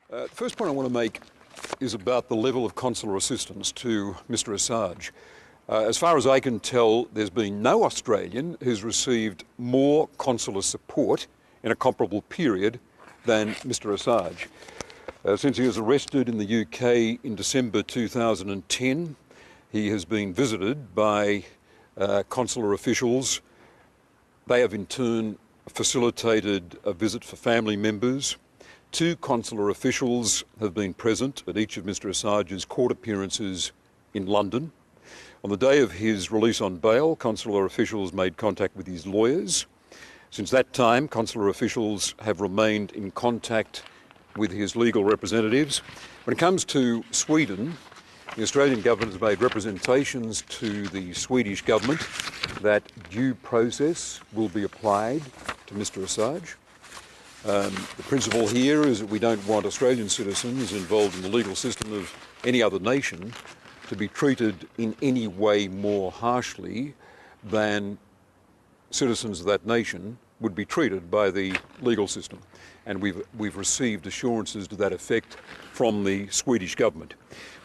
The first point I want to make is about the level of consular assistance to Mr Assange. As far as I can tell, there's been no Australian who's received more consular support in a comparable period than Mr Assange. Since he was arrested in the UK in December 2010, he has been visited by consular officials. They have in turn facilitated a visit for family members. 2 consular officials have been present at each of Mr Assange's court appearances in London. On the day of his release on bail, consular officials made contact with his lawyers. Since that time, consular officials have remained in contact with his legal representatives. When it comes to Sweden, the Australian government has made representations to the Swedish government that due process will be applied to Mr Assange. The principle here is that we don't want Australian citizens involved in the legal system of any other nation to be treated in any way more harshly than citizens of that nation would be treated by the legal system. And we've received assurances to that effect from the Swedish government.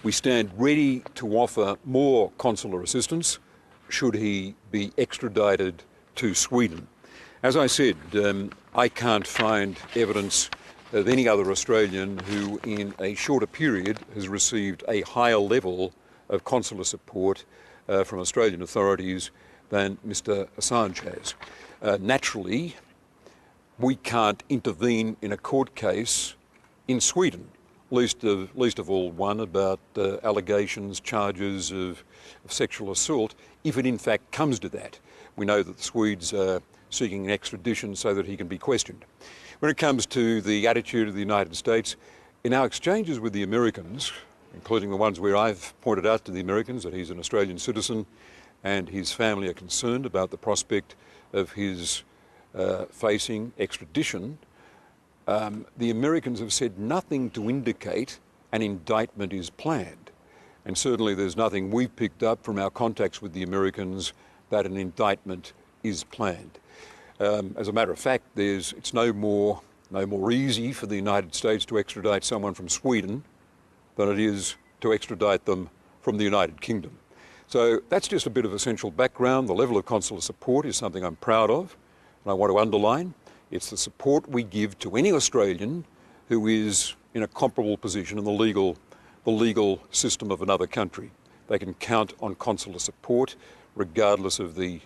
We stand ready to offer more consular assistance should he be extradited to Sweden. As I said, I can't find evidence of any other Australian who in a shorter period has received a higher level of consular support from Australian authorities than Mr Assange has. Naturally, we can't intervene in a court case in Sweden, least of all one about allegations, charges of sexual assault, if it in fact comes to that. We know that the Swedes are seeking an extradition so that he can be questioned. When it comes to the attitude of the United States, in our exchanges with the Americans, including the ones where I've pointed out to the Americans that he's an Australian citizen and his family are concerned about the prospect of his facing extradition, the Americans have said nothing to indicate an indictment is planned. And certainly there's nothing we've picked up from our contacts with the Americans that an indictment is planned. As a matter of fact, it's no more easy for the United States to extradite someone from Sweden than it is to extradite them from the United Kingdom. So that's just a bit of essential background. The level of consular support is something I'm proud of, and I want to underline. It's the support we give to any Australian who is in a comparable position in the legal system of another country. They can count on consular support regardless of the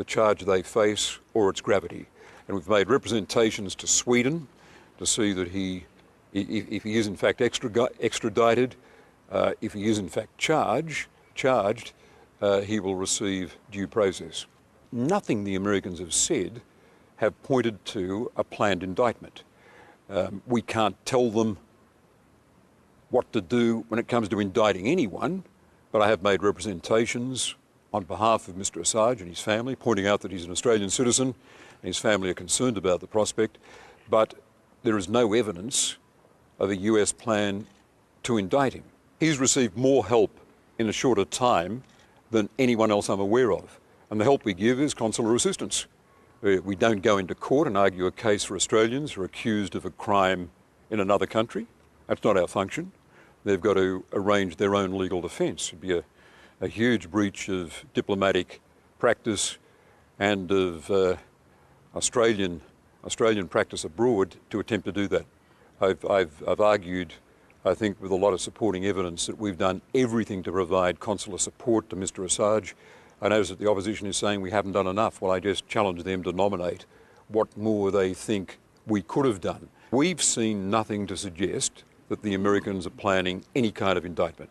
charge they face or its gravity. And we've made representations to Sweden to see that if he is in fact extradited, if he is in fact charged, he will receive due process. Nothing the Americans have said have pointed to a planned indictment. We can't tell them what to do when it comes to indicting anyone, but I have made representations on behalf of Mr Assange and his family, pointing out that he's an Australian citizen and his family are concerned about the prospect, but there is no evidence of a US plan to indict him. He's received more help in a shorter time than anyone else I'm aware of, and the help we give is consular assistance. We don't go into court and argue a case for Australians who are accused of a crime in another country. That's not our function. They've got to arrange their own legal defence. It'd be a huge breach of diplomatic practice and of Australian practice abroad to attempt to do that. I've argued, I think, with a lot of supporting evidence that we've done everything to provide consular support to Mr Assange. I notice that the opposition is saying we haven't done enough. Well, I just challenge them to nominate what more they think we could have done. We've seen nothing to suggest that the Americans are planning any kind of indictment.